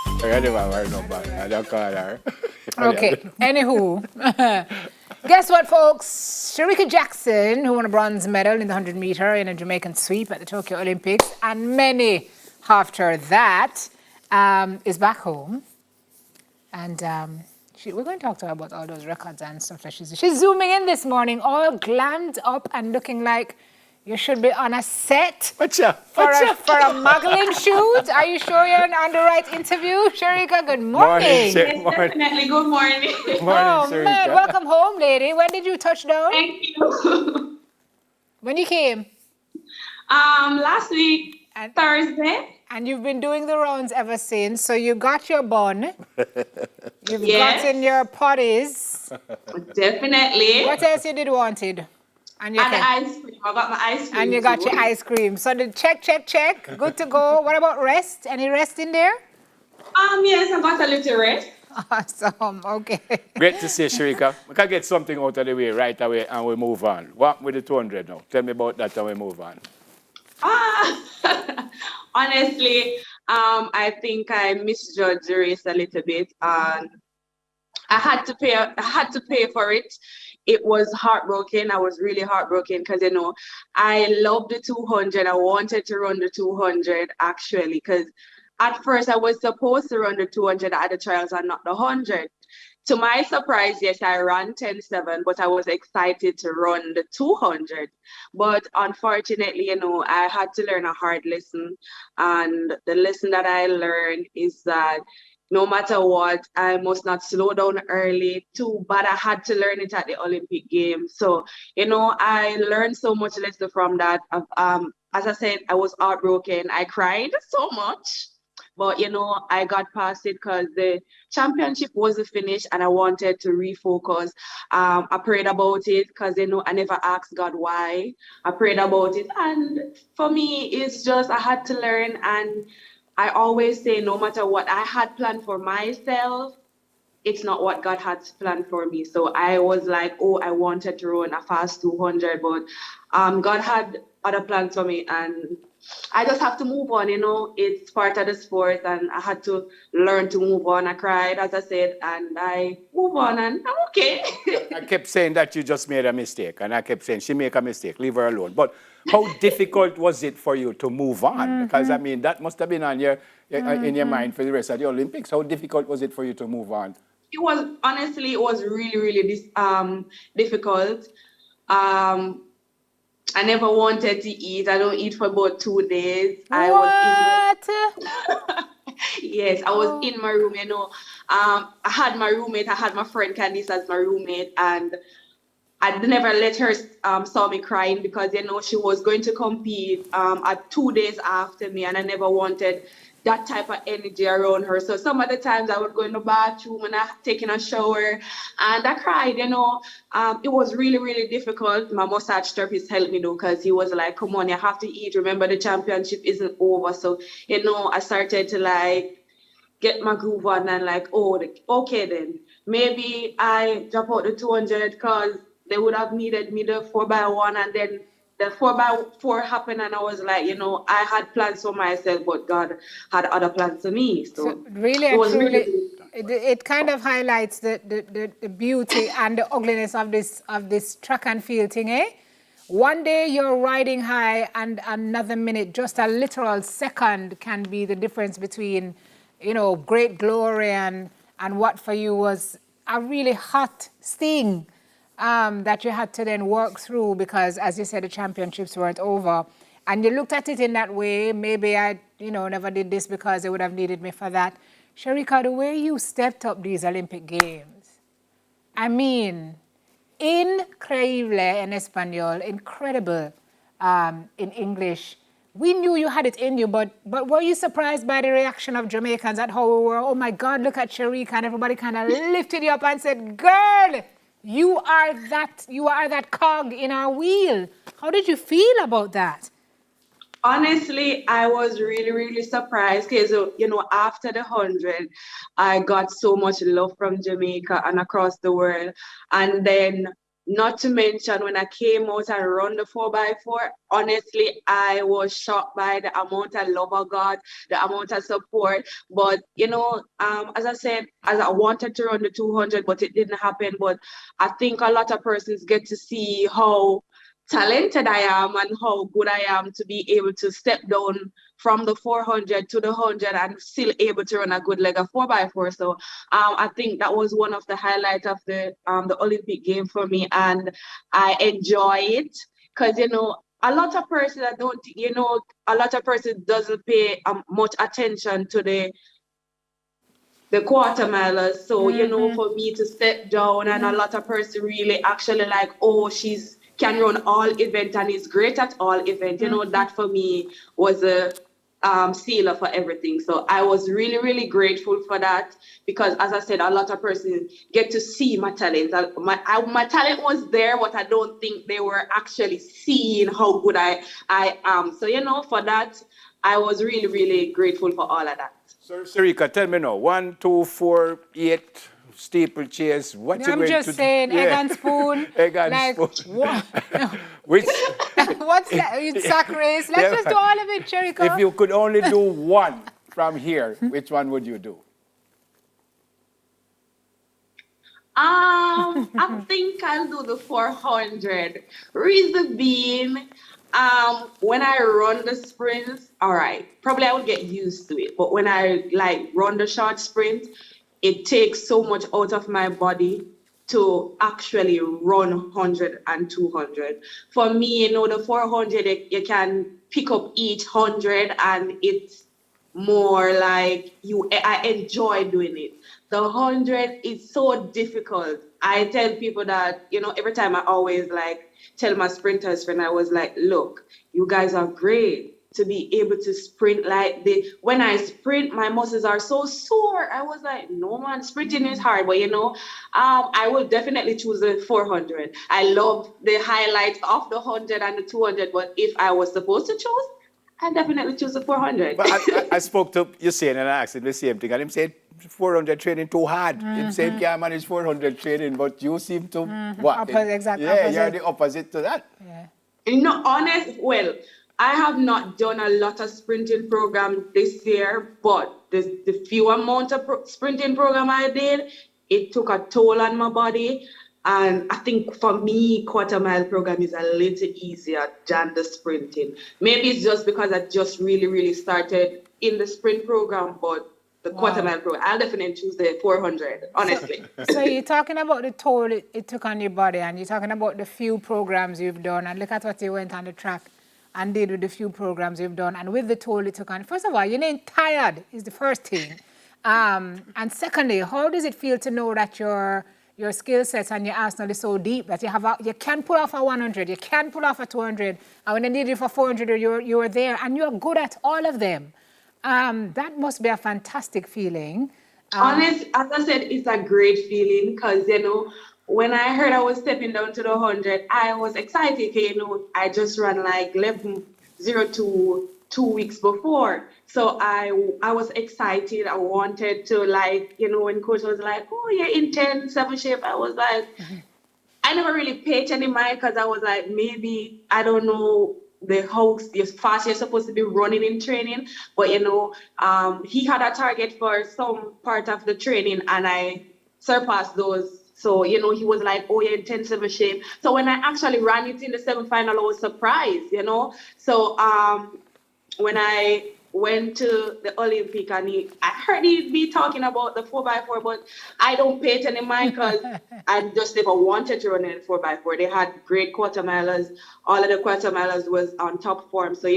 I never wear no bag. I don't call her. Okay, anywho. Guess what, folks? Shericka Jackson, who won a bronze medal in the 100 meter in a Jamaican sweep at the Tokyo Olympics, and many after that, is back home. And we're going to talk to her about all those records and stuff that she's zooming in this morning, all glammed up and looking like you should be on a set for a modeling shoot. Are you sure you're on the right interview? Shericka, good morning. Yes, definitely. Good morning. Oh, man. Welcome home, lady. When did you touch down? Thank you. When you came? Last week, Thursday. And you've been doing the rounds ever since. So you got your bun. You've gotten your potties. Definitely. What else you did wanted? And ice cream. I got my ice cream. And you got your ice cream. So the check. Good to go. What about rest? Any rest in there? Yes, I got a little rest. Awesome. Okay. Great to see you, Shericka. We can get something out of the way right away and we move on. What with the 200 now? Tell me about that and we move on. Honestly, I think I misjudged the race a little bit, and I had to pay for it. It was heartbroken. I was really heartbroken because I loved the 200. I wanted to run the 200 actually, because at first I was supposed to run the 200 at the trials and not the 100. To my surprise, yes, I ran 10:7, but I was excited to run the 200. But unfortunately, I had to learn a hard lesson. And the lesson that I learned is that no matter what, I must not slow down early. Too bad I had to learn it at the Olympic Games. So, I learned so much lesson from that. As I said, I was heartbroken. I cried so much. But, I got past it because the championship wasn't finished and I wanted to refocus. I prayed about it because, I never asked God why. I prayed about it. And for me, it's just I had to learn. And I always say, no matter what I had planned for myself, it's not what God had planned for me. So I was like, I wanted to run a fast 200, but God had other plans for me. And I just have to move on, it's part of the sport and I had to learn to move on. I cried, as I said, and I move on and I'm okay. I kept saying that you just made a mistake and I kept saying she make a mistake, leave her alone. But how difficult was it for you to move on? Because that must have been on in your mind for the rest of the Olympics. How difficult was it for you to move on? It was really, really difficult. I never wanted to eat. I don't eat for about 2 days. Yes, I was in my room, I had my roommate, I had my friend Candice as my roommate, and I never let her saw me crying because, she was going to compete at 2 days after me, and I never wanted that type of energy around her. So some of the times I would go in the bathroom and I taking a shower and I cried, it was really, really difficult. My massage therapist helped me though, because he was like, come on, you have to eat. Remember the championship isn't over. So, I started to get my groove on and okay then. Maybe I drop out the 200 because they would have needed me the 4x1 and then the 4x4 happened and I was like, I had plans for myself, but God had other plans for me. So really, it was it kind of highlights the beauty and the ugliness of this track and field thing, eh? One day you're riding high and another minute, just a literal second can be the difference between, great glory and what for you was a really hot sting. That you had to then work through because, as you said, the championships weren't over. And you looked at it in that way, maybe I, never did this because they would have needed me for that. Shericka, the way you stepped up these Olympic Games, I mean, increíble en español, incredible in English. We knew you had it in you, but were you surprised by the reaction of Jamaicans at how we were, oh my God, look at Shericka, and everybody kind of lifted you up and said, girl, you are that cog in our wheel. How did you feel about that? Honestly, I was really, really surprised because, after the 100, I got so much love from Jamaica and across the world. And then not to mention when I came out and run the 4x4, honestly, I was shocked by the amount of love I got, the amount of support. But, as I said, as I wanted to run the 200, but it didn't happen. But I think a lot of persons get to see how talented I am and how good I am to be able to step down from the 400 to the 100 and still able to run a good leg of 4x4. So I think that was one of the highlights of the Olympic game for me, and I enjoy it because a lot of persons a lot of persons doesn't pay much attention to the quarter milers. So, for me to step down and a lot of person really actually like, oh, she's can run all event and is great at all event. That for me was a sealer for everything. So I was really, really grateful for that because, as I said, a lot of persons get to see my talent. My talent was there, but I don't think they were actually seeing how good I am. So, for that, I was really, really grateful for all of that. So, Shericka, tell me now, 1, 2, 4, 8 steeplechase. What you I'm going just to saying, do? egg and spoon. Egg and spoon. What? Which? What's that? It's sack race. Let's just do all of it, Shericka. If you could only do one from here, which one would you do? I think I'll do the 400. Reason being, when I run the sprints, all right, probably I would get used to it. But when I run the short sprint, it takes so much out of my body to actually run 100 and 200. For me, the 400, you can pick up each 100 and it's more like I enjoy doing it. The 100 is so difficult. I tell people that, every time I always tell my sprinters friend, I was like, look, you guys are great to be able to sprint when I sprint, my muscles are so sore. I was like, no man, sprinting is hard, but I will definitely choose the 400. I love the highlights of the 100 and the 200, but if I was supposed to choose, I definitely choose the 400. But I spoke to Usain and I asked him the same thing, and him said 400 training too hard. Him said can't manage 400 training, but you seem to what? Exactly. Yeah, you're the opposite to that. Yeah. Well, I have not done a lot of sprinting program this year, but the few amount of sprinting program I did, it took a toll on my body. And I think for me, quarter mile program is a little easier than the sprinting. Maybe it's just because I just really, really started in the sprint program, but the quarter mile program, I'll definitely choose the 400, honestly. So you're talking about the toll it took on your body, and you're talking about the few programs you've done, and look at what you went on the track and did with the few programs you've done, and with the toll it took on. First of all, you ain't tired is the first thing. And secondly, how does it feel to know that your skill sets and your arsenal is so deep that you can pull off a 100, you can pull off a 200, and when they need you for 400, you're there, and you're good at all of them. That must be a fantastic feeling. Honest, as I said, it's a great feeling because, when I heard I was stepping down to the 100, I was excited because, I just ran 11:02 2 weeks before. So I was excited. I wanted to when coach was like, oh, you're in 10-7 shape, I was like, I never really paid any mind because I was like, maybe, I don't know how fast you're supposed to be running in training. But, he had a target for some part of the training and I surpassed those. So, he was like, oh, you're in 10-7 shape. So when I actually ran it in the semi-final, I was surprised, So when I went to the Olympic and I heard he'd be talking about the 4x4, but I don't pay it any mind because I just never wanted to run in 4x4. They had great quarter milers. All of the quarter milers was on top form. So,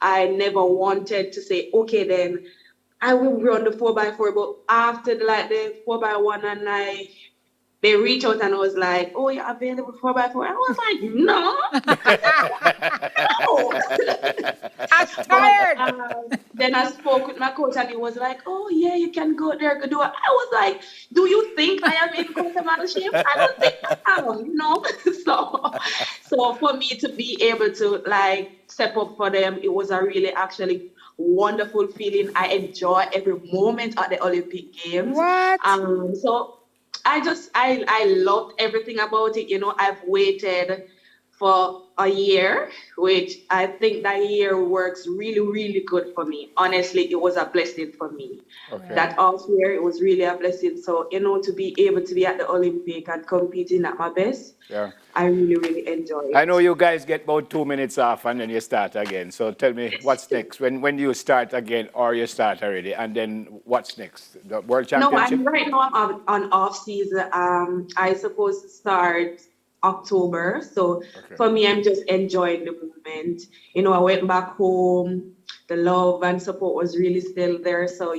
I never wanted to say, okay, then I will run the 4x4. But after the 4x1 and they reached out and I was like, oh, you're available 4x4? I was like, no. No. I'm tired. But, then I spoke with my coach and he was like, oh, yeah, you can go there, go do it. I was like, do you think I am in quarter shape? I don't think I am, So for me to be able to step up for them, it was a really actually wonderful feeling. I enjoy every moment at the Olympic Games. What? So I loved everything about it. I've waited for a year, which I think that year works really, really good for me. Honestly, it was a blessing for me. Okay. That off year, it was really a blessing. So, to be able to be at the Olympic and competing at my best, Yeah. I really, really enjoy it. I know you guys get about 2 minutes off and then you start again. So tell me what's next. When do you start again, or you start already? And then what's next? The World Championship? Right now I'm on off season. I supposed to start October. So Okay. for me, I'm just enjoying the movement. I went back home. The love and support was really still there. So,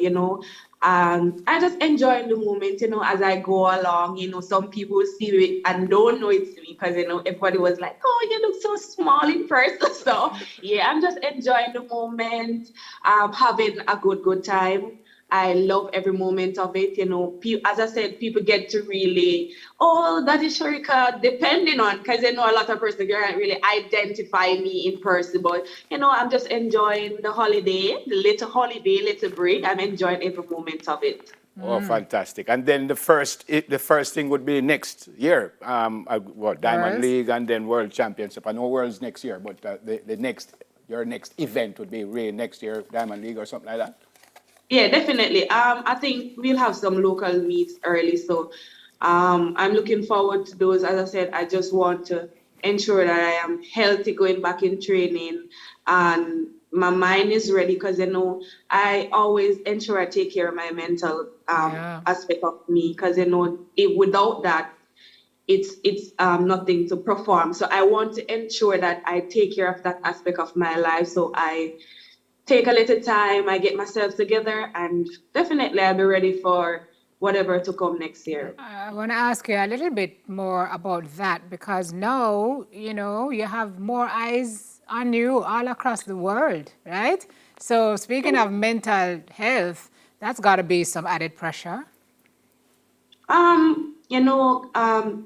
I just enjoying the moment, as I go along. Some people see me and don't know it's me because, everybody was like, oh, you look so small in person. So, yeah, I'm just enjoying the moment, having a good time. I love every moment of it. As I said, people get to really, oh, that is Shericka, depending on, because a lot of person can't really identify me in person. But, I'm just enjoying the holiday, little break. I'm enjoying every moment of it. Oh, fantastic. And then the first thing would be next year, Diamond Worlds. League and then World Championship. I know Worlds next year, but your next event would be really next year, Diamond League or something like that? Yeah, definitely. I think we'll have some local meets early, so I'm looking forward to those. As I said, I just want to ensure that I am healthy going back in training, and my mind is ready because I always ensure I take care of my mental aspect of me because without that, it's nothing to perform. So I want to ensure that I take care of that aspect of my life. So I take a little time, I get myself together, and definitely I'll be ready for whatever to come next year. I want to ask you a little bit more about that because now, you have more eyes on you all across the world, right? So speaking of mental health, that's got to be some added pressure. I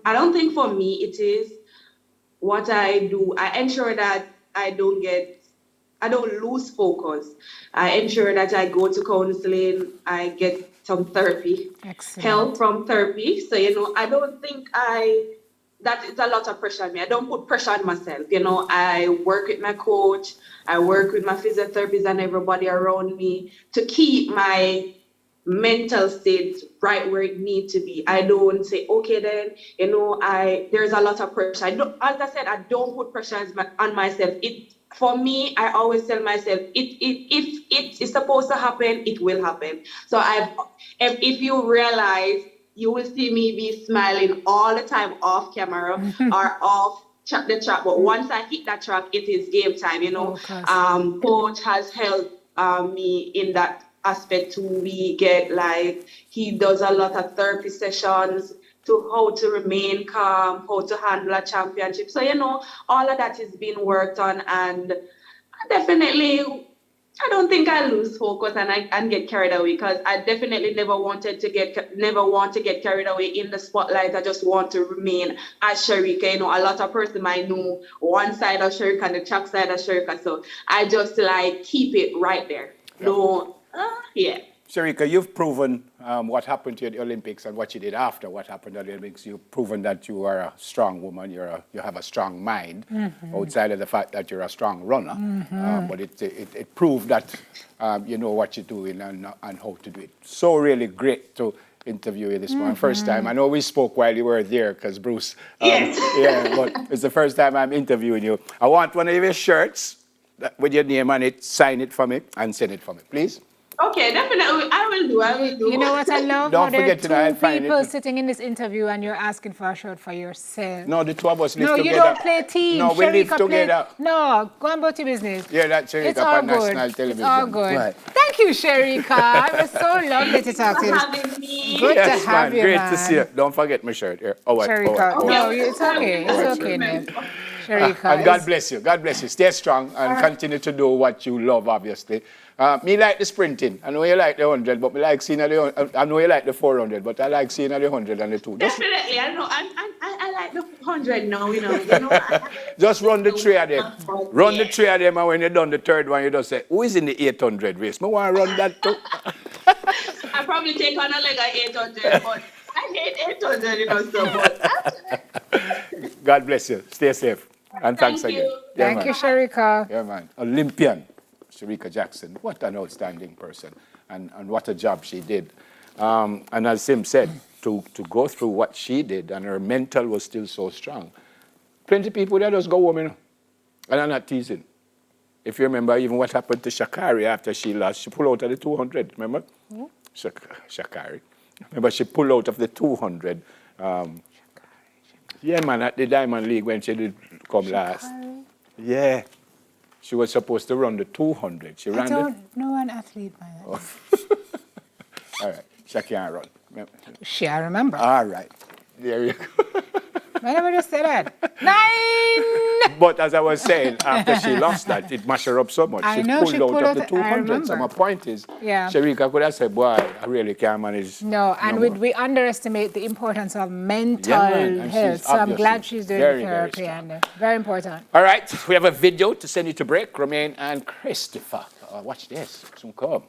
don't think for me it is. What I do, I ensure that I don't lose focus. I ensure that I go to counseling, I get some therapy, Excellent. help from therapy. So, I don't think that is a lot of pressure on me. I don't put pressure on myself. I work with my coach, I work with my physiotherapist and everybody around me to keep my mental state right where it needs to be. I don't say, okay, then, there's a lot of pressure. As I said, I don't put pressure on myself. For me, I always tell myself, if it is supposed to happen, it will happen. So if you realize, you will see me be smiling all the time off camera or off the track. But once I hit that track, it is game time. Coach has helped me in that aspect too. He does a lot of therapy sessions to how to remain calm, how to handle a championship. So, all of that is being worked on, and definitely, I don't think I lose focus and get carried away because I definitely never want to get carried away in the spotlight. I just want to remain as Shericka. A lot of person might know one side of Shericka and the track side of Shericka. So I just keep it right there. Yeah. Shericka, you've proven what happened to you at the Olympics and what you did after what happened at the Olympics. You've proven that you are a strong woman, you have a strong mind, outside of the fact that you're a strong runner. But it proved that you know what you're doing and how to do it. So really great to interview you this morning. First time. I know we spoke while you were there because Bruce. Yes. Yeah, but it's the first time I'm interviewing you. I want one of your shirts with your name on it, sign it for me and send it for me, please. Okay, definitely. I will do. You know what I love? Don't How forget there to are I'll two find people it. sitting in this interview and you're asking for a shirt for yourself. No, the two of us live No, together. you don't play team. No, we live Shericka together. No, go on about your business. Yeah, that's Shericka It's all on good. national television. It's all good. Right. Thank you, Shericka. It was so lovely to talk to you. Having me. Good Yes, to have man. you, Great man. to see you. Don't forget my shirt here. Oh, wait. Shericka. Oh, wait. No, it's okay. It's okay, Ned. Shericka. And God bless you. God bless you. Stay strong and continue to do what you love, obviously. Me like the sprinting. I know you like the 100, but me like seeing I know you like the 400, but I like seeing the 100 and the 2. Definitely. I know. I like the 100 now, Just run the 3 of them. Run the 3 of them, and when you're done the third one, you just say, who is in the 800 race? Me want to run that too. I probably take on a leg at 800, but I hate 800, you know, so much. God bless you. Stay safe. And thanks Thank again. you. Yeah, Thank man. you, Shericka. Yeah, man. Olympian, Shericka Jackson. What an outstanding person. And what a job she did. And as Sim said, to go through what she did, and her mental was still so strong. Plenty of people there just go home, you know. And I'm not teasing. If you remember even what happened to Shakari after she lost, she pulled out of the 200, remember? Shakari. Remember, she pulled out of the 200. Yeah, man, at the Diamond League when she did come last. Yeah. She was supposed to run the 200. She I ran don't know an athlete by that. All right. She can't run. She, I remember. All right. There you go. Whenever you say that. 9! But as I was saying, after she lost that, it mashed her up so much. I She know, pulled she out pulled of the out- I 200. So my remember. point is, Yeah. Shericka could have said, boy, I really can't manage. No, and more." we underestimate the importance of mental Yeah, man, and health. she's So I'm glad obviously she's doing very, the very therapy, strong. and very important. All right. We have a video to send you to break. Romaine and Christopher. Watch this. Soon come.